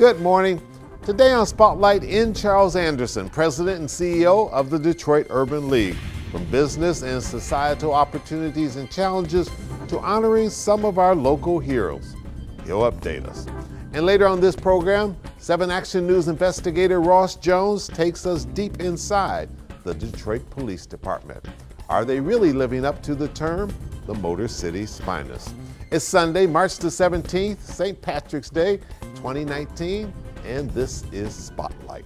Good morning. Today on Spotlight, in Charles Anderson, President and CEO of the Detroit Urban League. From business and societal opportunities and challenges to honoring some of our local heroes. He'll update us. And later on this program, 7 Action News investigator Ross Jones takes us deep inside the Detroit Police Department. Are they really living up to the term, the Motor City's finest? It's Sunday, March the 17th, St. Patrick's Day, 2019, and this is Spotlight.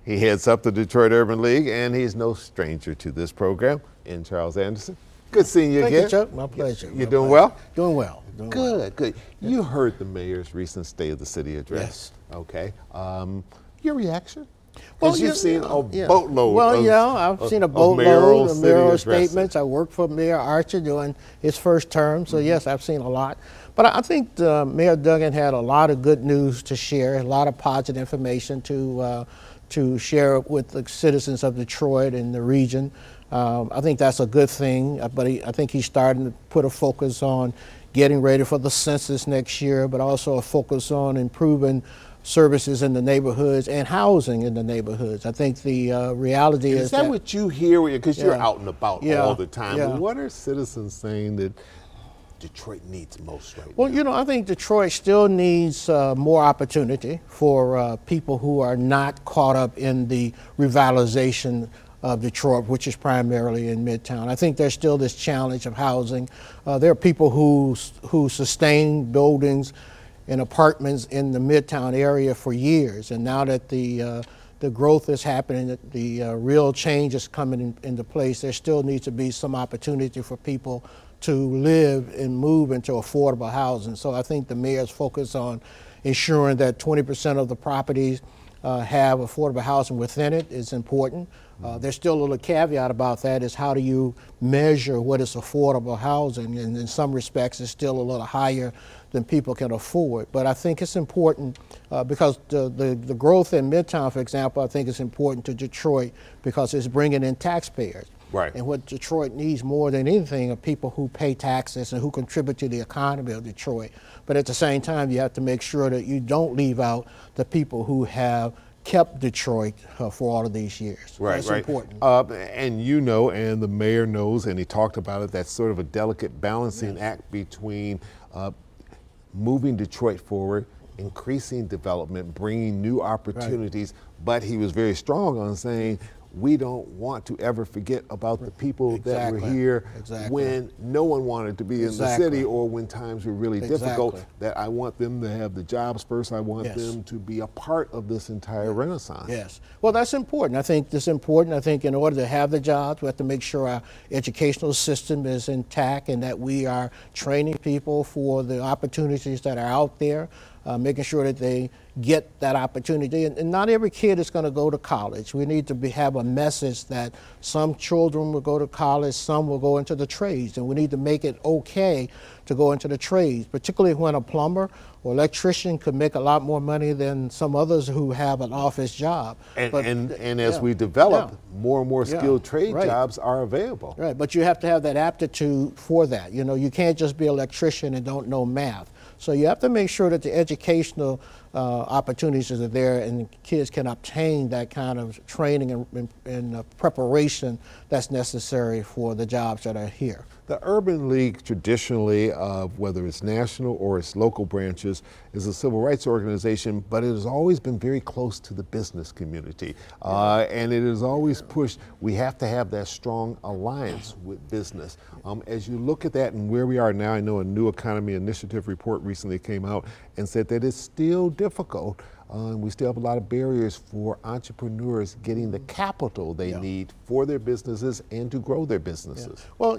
He heads up the Detroit Urban League, and he's no stranger to this program, in Charles Anderson. Good seeing you again. Thank you, Chuck. My pleasure. You doing well? Doing well. Good. You heard the mayor's recent State of the City address. Yes. Okay. Your reaction? Well, you've seen a boatload. I've seen a boatload of mayoral statements. I worked for Mayor Archer during his first term, so yes, I've seen a lot. But I think Mayor Duggan had a lot of good news to share, a lot of positive information to share with the citizens of Detroit and the region. I think that's a good thing, but I think he's starting to put a focus on getting ready for the census next year, but also a focus on improving services in the neighborhoods and housing in the neighborhoods. I think the reality is that what you hear? Because you're out and about all the time. Yeah. What are citizens saying that Detroit needs most right now? Well, I think Detroit still needs more opportunity for people who are not caught up in the revitalization of Detroit, which is primarily in Midtown. I think there's still this challenge of housing. There are people who sustain buildings and apartments in the Midtown area for years, and now that the growth is happening, the real change is coming into place, there still needs to be some opportunity for people to live and move into affordable housing. So I think the mayor's focus on ensuring that 20% of the properties have affordable housing within it is important. There's still a little caveat about that, is how do you measure what is affordable housing, and in some respects it's still a little higher than people can afford. But I think it's important because the growth in Midtown, for example, I think is important to Detroit because it's bringing in taxpayers. Right. And what Detroit needs more than anything are people who pay taxes and who contribute to the economy of Detroit. But at the same time, you have to make sure that you don't leave out the people who have kept Detroit for all of these years. Right, That's right. important. And and the mayor knows, and he talked about it, that's sort of a delicate balancing act between moving Detroit forward, increasing development, bringing new opportunities, but he was very strong on saying, we don't want to ever forget about the people that were here when no one wanted to be in the city, or when times were really difficult, that I want them to have the jobs first. I want them to be a part of this entire renaissance. Yes. Well, that's important. I think that's important. I think in order to have the jobs, we have to make sure our educational system is intact and that we are training people for the opportunities that are out there, making sure that they get that opportunity. And not every kid is going to go to college. We need to have a message that some children will go to college, some will go into the trades, and we need to make it okay to go into the trades, particularly when a plumber or electrician could make a lot more money than some others who have an office job. And as we develop, more and more skilled trade jobs are available. Right, but you have to have that aptitude for that. You can't just be an electrician and don't know math. So you have to make sure that the educational opportunities are there and kids can obtain that kind of training and preparation that's necessary for the jobs that are here. The Urban League traditionally, whether it's national or its local branches, is a civil rights organization, but it has always been very close to the business community. And it has always pushed, we have to have that strong alliance with business. As you look at that and where we are now, I know a New Economy Initiative report recently came out and said that it's still difficult. We still have a lot of barriers for entrepreneurs getting the capital they need for their businesses and to grow their businesses. Well,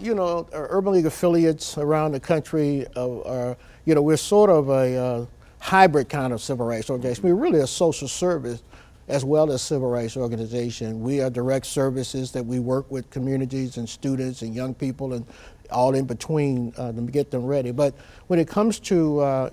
our Urban League affiliates around the country are, we're sort of a hybrid kind of civil rights organization. We're really a social service as well as civil rights organization. We are direct services that we work with communities and students and young people and all in between to get them ready. But when it comes to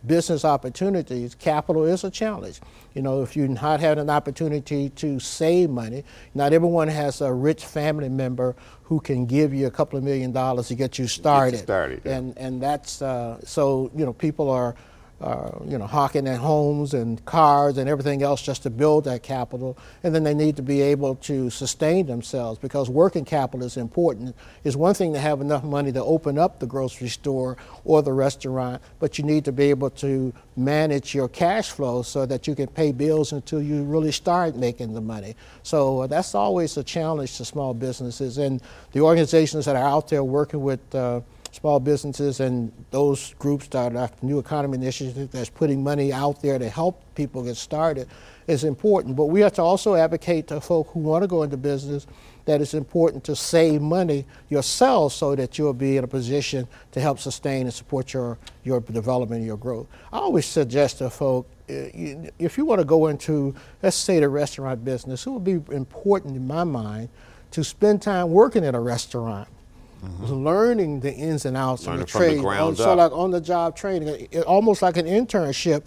business opportunities, capital is a challenge. You know, if you're not having an opportunity to save money, not everyone has a rich family member who can give you a couple of $1 million to get you started. Yeah. And that's, so, you know, people are you know, hawking their homes and cars and everything else just to build that capital, and then they need to be able to sustain themselves, because working capital is important. It's one thing to have enough money to open up the grocery store or the restaurant, but you need to be able to manage your cash flow so that you can pay bills until you really start making the money. So that's always a challenge to small businesses, and the organizations that are out there working with small businesses and those groups that are New Economy Initiative that's putting money out there to help people get started is important. But we have to also advocate to folk who want to go into business that it's important to save money yourself so that you'll be in a position to help sustain and support your development and your growth. I always suggest to folk, if you want to go into, let's say, the restaurant business, it would be important in my mind to spend time working in a restaurant. Learning the ins and outs of the trade, so like on-the-job training, almost like an internship,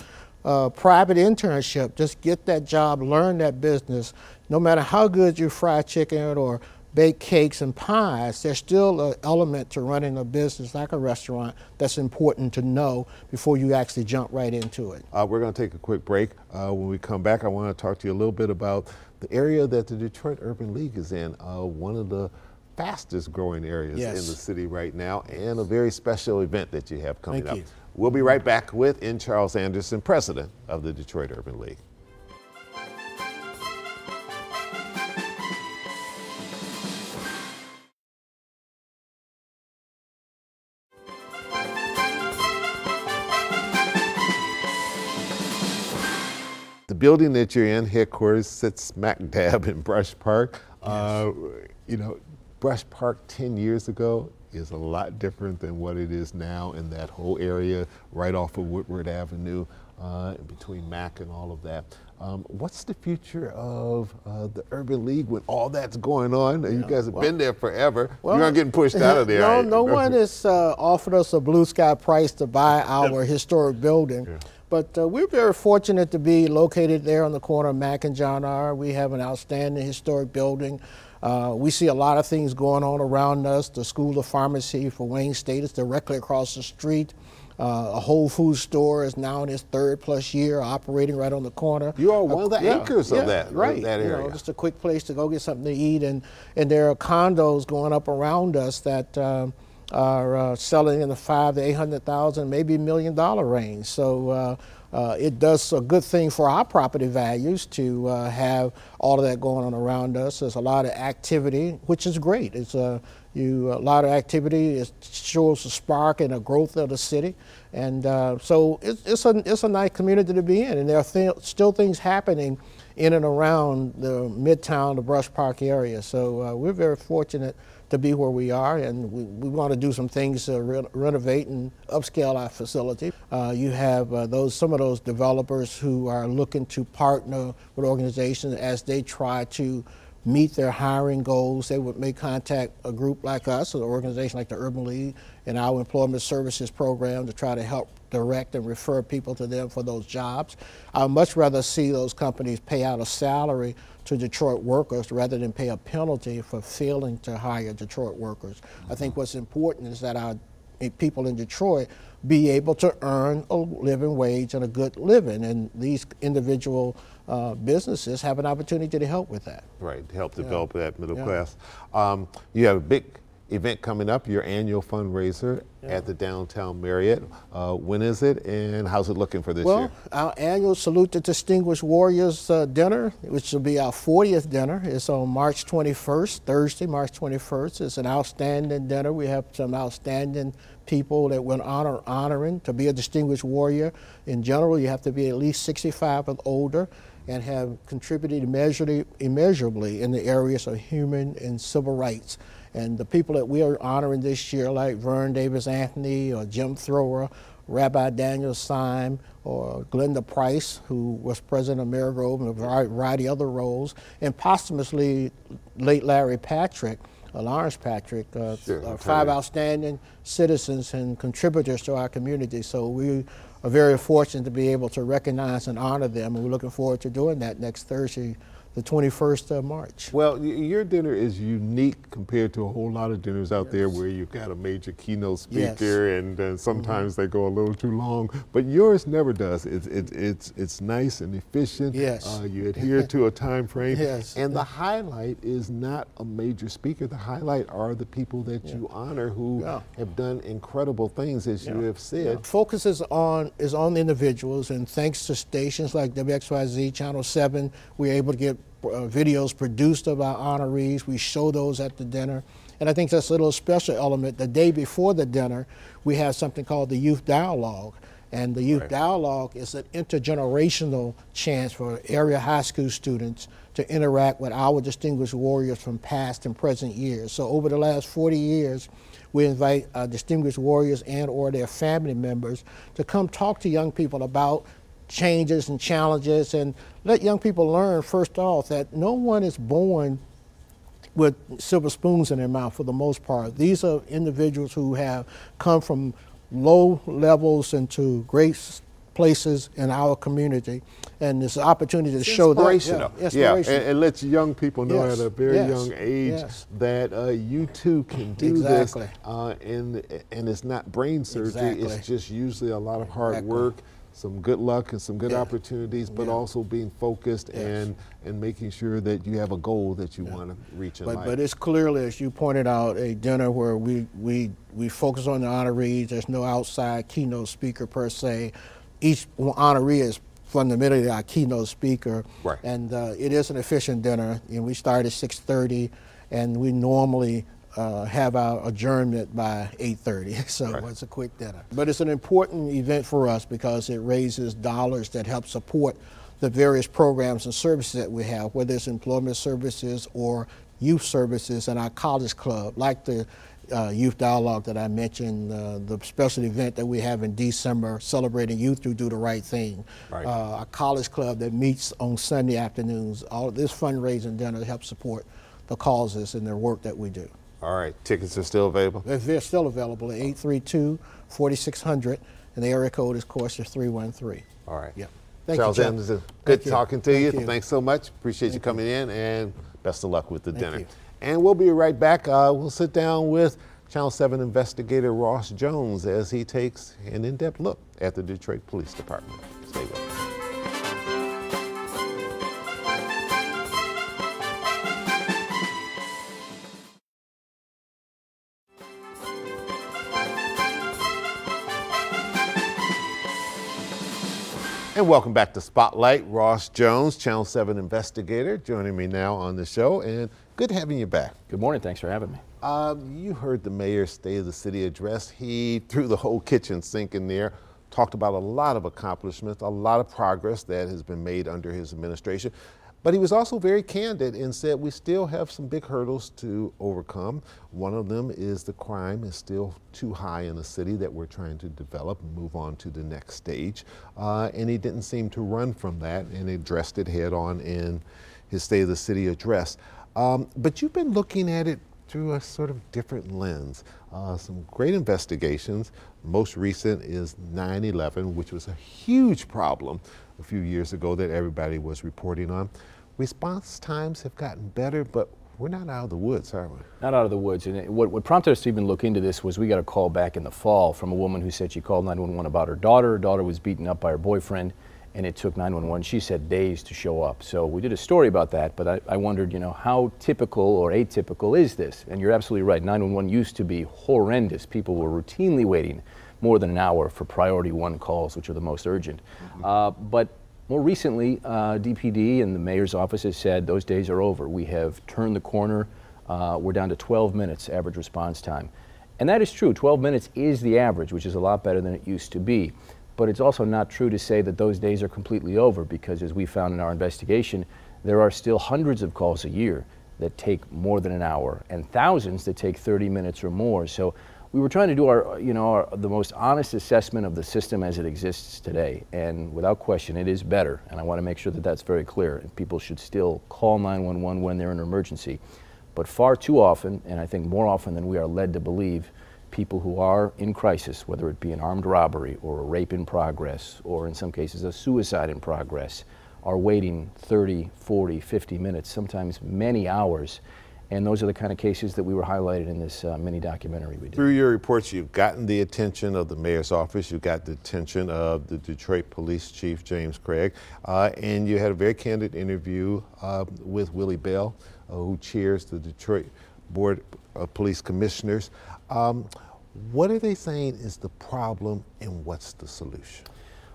private internship. Just get that job, learn that business. No matter how good you fry chicken or bake cakes and pies, there's still an element to running a business like a restaurant that's important to know before you actually jump right into it. We're going to take a quick break. When we come back, I want to talk to you a little bit about the area that the Detroit Urban League is in, one of the fastest growing areas in the city right now, and a very special event that you have coming up. We'll be right back with N. Charles Anderson, president of the Detroit Urban League. The building that you're in, headquarters, sits smack dab in Brush Park. You know, Brush Park 10 years ago is a lot different than what it is now in that whole area right off of Woodward Avenue, between Mack and all of that. What's the future of the Urban League when all that's going on? You guys have been there forever. You're not getting pushed out of there. No one has offered us a blue sky price to buy our historic building. But we're very fortunate to be located there on the corner of Mack and John R. We have an outstanding historic building. We see a lot of things going on around us. The School of Pharmacy for Wayne State is directly across the street. A Whole Foods store is now in its 3rd+ year operating right on the corner. You are one of the anchors of that, right. That area. You know, just a quick place to go get something to eat. And there are condos going up around us that are selling in the $500,000 to $800,000, maybe $1 million range. So it does a good thing for our property values to have all of that going on around us. There's a lot of activity, which is great. It's a lot of activity. It shows a spark and a growth of the city, and so it's a nice community to be in. And there are still things happening in and around the Midtown, the Brush Park area. So we're very fortunate to be where we are, and we want to do some things to renovate and upscale our facility. You have some of those developers who are looking to partner with organizations as they try to meet their hiring goals. They may contact a group like us, or an organization like the Urban League, and our employment services program to try to help direct and refer people to them for those jobs. I'd much rather see those companies pay out a salary to Detroit workers rather than pay a penalty for failing to hire Detroit workers. I think what's important is that our people in Detroit be able to earn a living wage and a good living, and these individual businesses have an opportunity to help with that. Right, to help develop that middle class. You have a big event coming up, your annual fundraiser at the Downtown Marriott. When is it, and how's it looking for this year? Well, our annual Salute the Distinguished Warriors dinner, which will be our 40th dinner, is on March 21st, Thursday, March 21st. It's an outstanding dinner. We have some outstanding people that we're honoring. To be a distinguished warrior, in general, you have to be at least 65 and older and have contributed immeasurably in the areas of human and civil rights. And the people that we are honoring this year, like Vern Davis Anthony or Jim Thrower, Rabbi Daniel Syme or Glenda Price, who was president of Marigrove and a variety of other roles, and posthumously late Larry Patrick, Lawrence Patrick, five outstanding citizens and contributors to our community. So we are very fortunate to be able to recognize and honor them, and we're looking forward to doing that next Thursday, the 21st of March. Well, your dinner is unique compared to a whole lot of dinners out there where you've got a major keynote speaker and sometimes they go a little too long, but yours never does. It's nice and efficient. Yes. You adhere to a time frame. Yes. And the highlight is not a major speaker. The highlight are the people that you honor who have done incredible things, as you have said. Focus is on the individuals, and thanks to stations like WXYZ, Channel 7, we're able to get videos produced of our honorees. We show those at the dinner. And I think that's a little special element. The day before the dinner, we have something called the Youth Dialogue. And the Youth Dialogue is an intergenerational chance for area high school students to interact with our distinguished warriors from past and present years. So over the last 40 years, we invite distinguished warriors and or their family members to come talk to young people about changes and challenges, and let young people learn, first off, that no one is born with silver spoons in their mouth for the most part. These are individuals who have come from low levels into great places in our community, and this opportunity to show them. And let young people know at a very young age that you too can do this, and it's not brain surgery, it's just usually a lot of hard work, some good luck and some good opportunities, but also being focused and making sure that you have a goal that you want to reach in life. But it's clearly, as you pointed out, a dinner where we focus on the honorees. There's no outside keynote speaker per se. Each honoree is fundamentally our keynote speaker, and it is an efficient dinner. And we start at 6:30, and we normally have our adjournment by 8:30, so it's a quick dinner. But it's an important event for us because it raises dollars that help support the various programs and services that we have, whether it's employment services or youth services in our college club, like the Youth Dialogue that I mentioned, the special event that we have in December celebrating youth who do the right thing, a college club that meets on Sunday afternoons. All of this fundraising dinner helps support the causes and the work that we do. All right, tickets are still available? They're still available at 832-4600, and the area code, of course, is 313. All right. Yep. Charles Anderson, good talking to you. Thanks so much. Appreciate you coming in, and best of luck with the dinner. And we'll be right back. We'll sit down with Channel 7 investigator Ross Jones as he takes an in-depth look at the Detroit Police Department. Stay with us. And welcome back to Spotlight. Ross Jones, Channel 7 investigator, joining me now on the show, and good having you back. Good morning, thanks for having me. You heard the mayor's State of the City address. He threw the whole kitchen sink in there, talked about a lot of accomplishments, a lot of progress that has been made under his administration. But he was also very candid and said we still have some big hurdles to overcome. One of them is the crime is still too high in the city that we're trying to develop and move on to the next stage. And he didn't seem to run from that and addressed it head on in his State of the City address. But you've been looking at it through a sort of different lens. Some great investigations. Most recent is 9/11, which was a huge problem a few years ago that everybody was reporting on. Response times have gotten better, but we're not out of the woods, are we? Not out of the woods. And what prompted us to even look into this was we got a call back in the fall from a woman who said she called 911 about her daughter. Her daughter was beaten up by her boyfriend, and it took 911, she said, days to show up. So we did a story about that, but I wondered, you know, how typical or atypical is this? And you're absolutely right. 911 used to be horrendous. People were routinely waiting more than an hour for priority 1 calls, which are the most urgent. But more recently, DPD and the mayor's office has said those days are over. We have turned the corner. We're down to 12 minutes average response time. And that is true. 12 minutes is the average, which is a lot better than it used to be. But it's also not true to say that those days are completely over, because as we found in our investigation, there are still hundreds of calls a year that take more than an hour and thousands that take 30 minutes or more. So we were trying to do the most honest assessment of the system as it exists today, and without question, it is better. And I want to make sure that that's very clear. And people should still call 911 when they're in an emergency, but far too often, and I think more often than we are led to believe, people who are in crisis, whether it be an armed robbery or a rape in progress, or in some cases a suicide in progress, are waiting 30, 40, 50 minutes, sometimes many hours. And those are the kind of cases that we were highlighted in this mini documentary we did. Through your reports, you've gotten the attention of the mayor's office, you've got the attention of the Detroit Police Chief, James Craig, and you had a very candid interview with Willie Bell, who chairs the Detroit Board of Police Commissioners. What are they saying is the problem and what's the solution?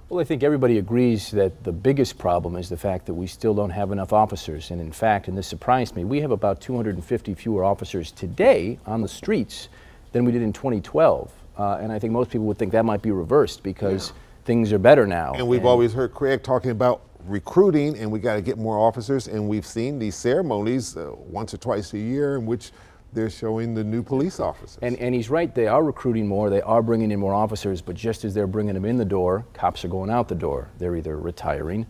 Well, I think everybody agrees that the biggest problem is the fact that we still don't have enough officers. And in fact, and this surprised me, we have about 250 fewer officers today on the streets than we did in 2012. And I think most people would think that might be reversed because things are better now. And we've always heard Craig talking about recruiting, and we got to get more officers. And we've seen these ceremonies once or twice a year in which they're showing the new police officers. And he's right, they are recruiting more, they are bringing in more officers, but just as they're bringing them in the door, cops are going out the door. They're either retiring,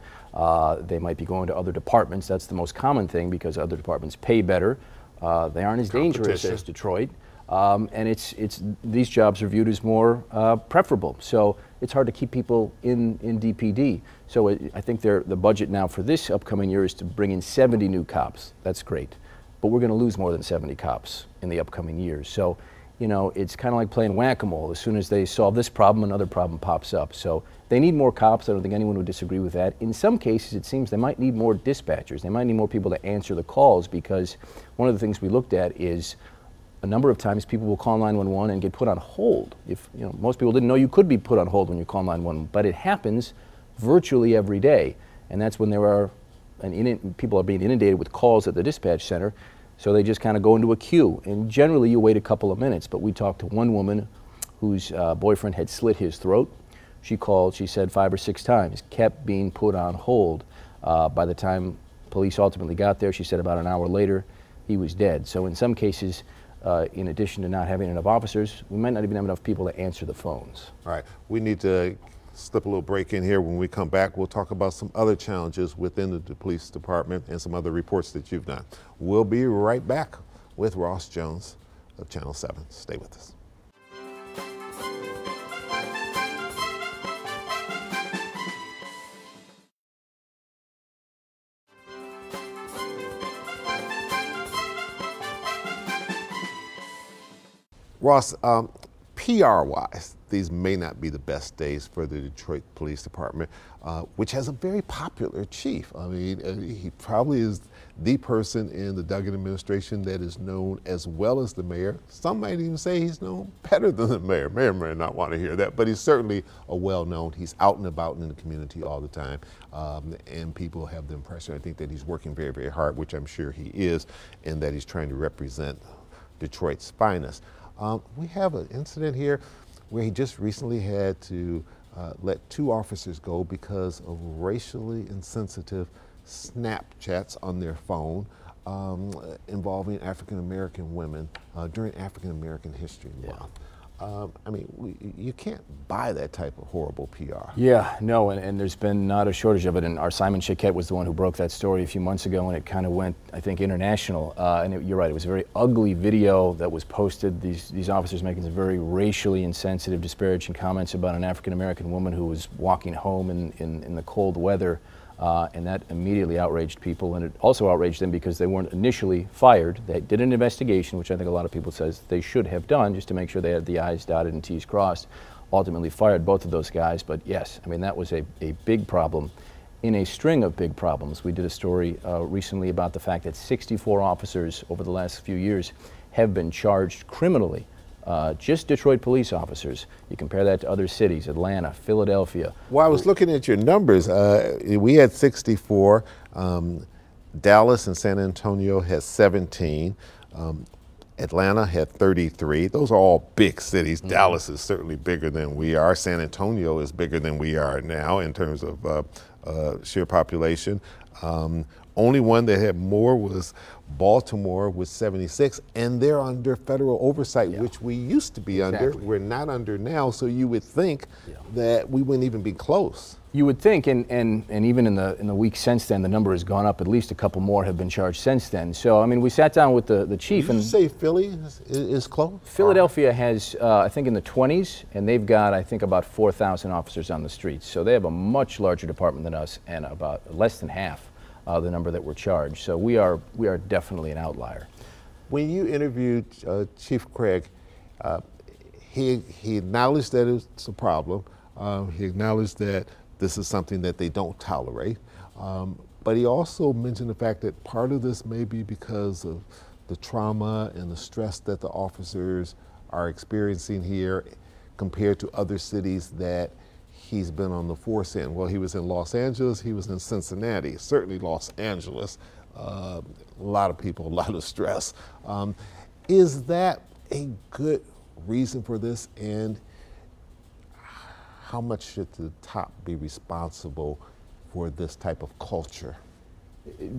they might be going to other departments. That's the most common thing because other departments pay better. They aren't as dangerous as Detroit. And these jobs are viewed as more preferable. So it's hard to keep people in DPD. So I think the budget now for this upcoming year is to bring in 70 new cops. That's great. But we're going to lose more than 70 cops in the upcoming years. So, you know, it's kind of like playing whack-a-mole. As soon as they solve this problem, another problem pops up. So they need more cops. I don't think anyone would disagree with that. In some cases, it seems they might need more dispatchers. They might need more people to answer the calls, because one of the things we looked at is a number of times people will call 911 and get put on hold. Most people didn't know you could be put on hold when you call 911, but it happens virtually every day. And that's when there are people are being inundated with calls at the dispatch center, so they just kind of go into a queue. And generally you wait a couple of minutes, but we talked to one woman whose boyfriend had slit his throat. She called, she said 5 or 6 times, kept being put on hold. By the time police ultimately got there, she said about an hour later, he was dead. So in some cases, in addition to not having enough officers, we might not even have enough people to answer the phones. All right, we need to slip a little break in here. When we come back, we'll talk about some other challenges within the police department and some other reports that you've done. We'll be right back with Ross Jones of Channel 7. Stay with us. Ross, PR-wise, these may not be the best days for the Detroit Police Department, which has a very popular chief. I mean, he probably is the person in the Duggan administration that is known as well as the mayor. Some might even say he's known better than the mayor. Mayor may not want to hear that, but he's certainly a well-known. He's out and about in the community all the time, and people have the impression, I think, that he's working very, very hard, which I'm sure he is, and that he's trying to represent Detroit's finest. We have an incident here where he just recently had to let 2 officers go because of racially insensitive Snapchats on their phone involving African-American women during African-American History Month. I mean, you can't buy that type of horrible PR. Yeah, no, and there's been not a shortage of it. And our Simon Chiquette was the one who broke that story a few months ago, and it kind of went, I think, international. You're right, it was a very ugly video that was posted. These officers making some very racially insensitive, disparaging comments about an African-American woman who was walking home in the cold weather. And that immediately outraged people, and it also outraged them because they weren't initially fired. They did an investigation, which I think a lot of people says they should have done, just to make sure they had the I's dotted and T's crossed. Ultimately fired both of those guys, but yes, I mean, that was a big problem in a string of big problems. We did a story recently about the fact that 64 officers over the last few years have been charged criminally. Just Detroit police officers. You compare that to other cities, Atlanta, Philadelphia. Well, I was looking at your numbers. We had 64. Dallas and San Antonio had 17. Atlanta had 33. Those are all big cities. Mm-hmm. Dallas is certainly bigger than we are. San Antonio is bigger than we are now in terms of sheer population. Only one that had more was Baltimore with 76, and they're under federal oversight, which we used to be under. We're not under now, so you would think that we wouldn't even be close. You would think, and even in the week since then, the number has gone up. At least a couple more have been charged since then. So, I mean, we sat down with the chief. Did you say Philly is close? Philadelphia has, I think, in the 20s, and they've got, I think, about 4,000 officers on the streets. So they have a much larger department than us, and about less than half the number that were charged. So we are definitely an outlier. When you interviewed Chief Craig, he acknowledged that it's a problem. He acknowledged that this is something that they don't tolerate. But he also mentioned the fact that part of this may be because of the trauma and the stress that the officers are experiencing here compared to other cities that he's been on the force in. Well, he was in Los Angeles, he was in Cincinnati, certainly Los Angeles. A lot of people, a lot of stress. Is that a good reason for this? And how much should the top be responsible for this type of culture?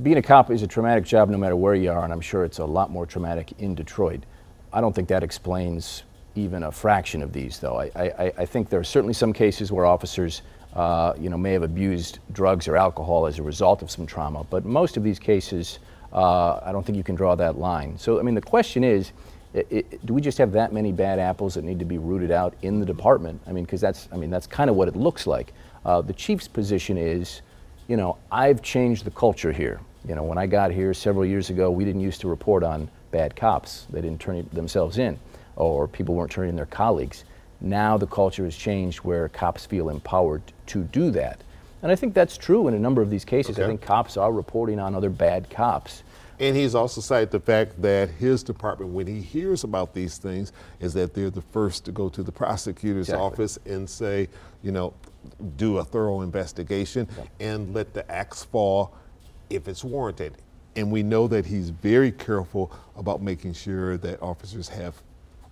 Being a cop is a traumatic job no matter where you are, and I'm sure it's a lot more traumatic in Detroit. I don't think that explains even a fraction of these, though. I think there are certainly some cases where officers may have abused drugs or alcohol as a result of some trauma, but most of these cases, I don't think you can draw that line. So, I mean, the question is, do we just have that many bad apples that need to be rooted out in the department? I mean, because that's kind of what it looks like. The chief's position is, I've changed the culture here. When I got here several years ago, we didn't used to report on bad cops. They didn't turn themselves in, or people weren't turning in their colleagues. Now the culture has changed where cops feel empowered to do that. And I think that's true in a number of these cases. I think cops are reporting on other bad cops. And he's also cited the fact that his department, when he hears about these things, is that they're the first to go to the prosecutor's office and say, do a thorough investigation and let the axe fall if it's warranted. And we know that he's very careful about making sure that officers have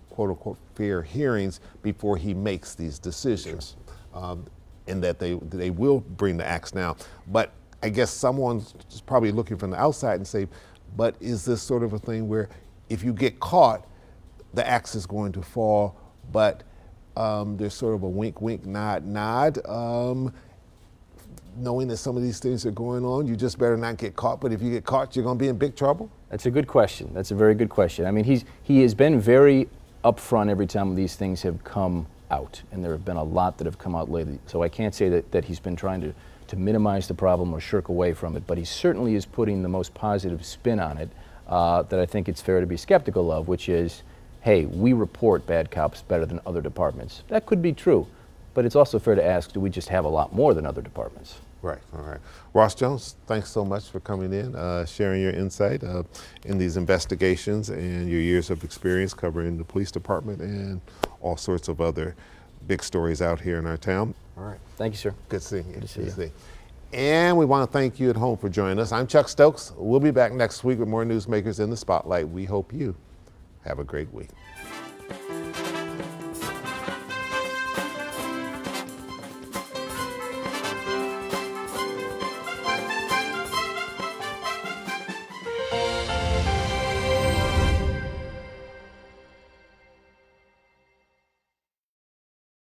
quote-unquote fair hearings before he makes these decisions, and that they will bring the axe down. But I guess someone's probably looking from the outside and say, but is this sort of a thing where if you get caught, the axe is going to fall, but there's sort of a wink, wink, nod, nod, knowing that some of these things are going on, you just better not get caught, but if you get caught, you're going to be in big trouble? That's a good question. That's a very good question. I mean, he has been very upfront every time these things have come out, and there have been a lot that have come out lately. So I can't say that he's been trying to minimize the problem or shirk away from it, but he certainly is putting the most positive spin on it that I think it's fair to be skeptical of, which is, hey, we report bad cops better than other departments. That could be true, but it's also fair to ask, do we just have a lot more than other departments? Right, all right. Ross Jones, thanks so much for coming in, sharing your insight in these investigations and your years of experience covering the police department and all sorts of other big stories out here in our town. All right. Thank you, sir. Good seeing you. Good to see you. And we want to thank you at home for joining us. I'm Chuck Stokes. We'll be back next week with more newsmakers in the spotlight. We hope you have a great week.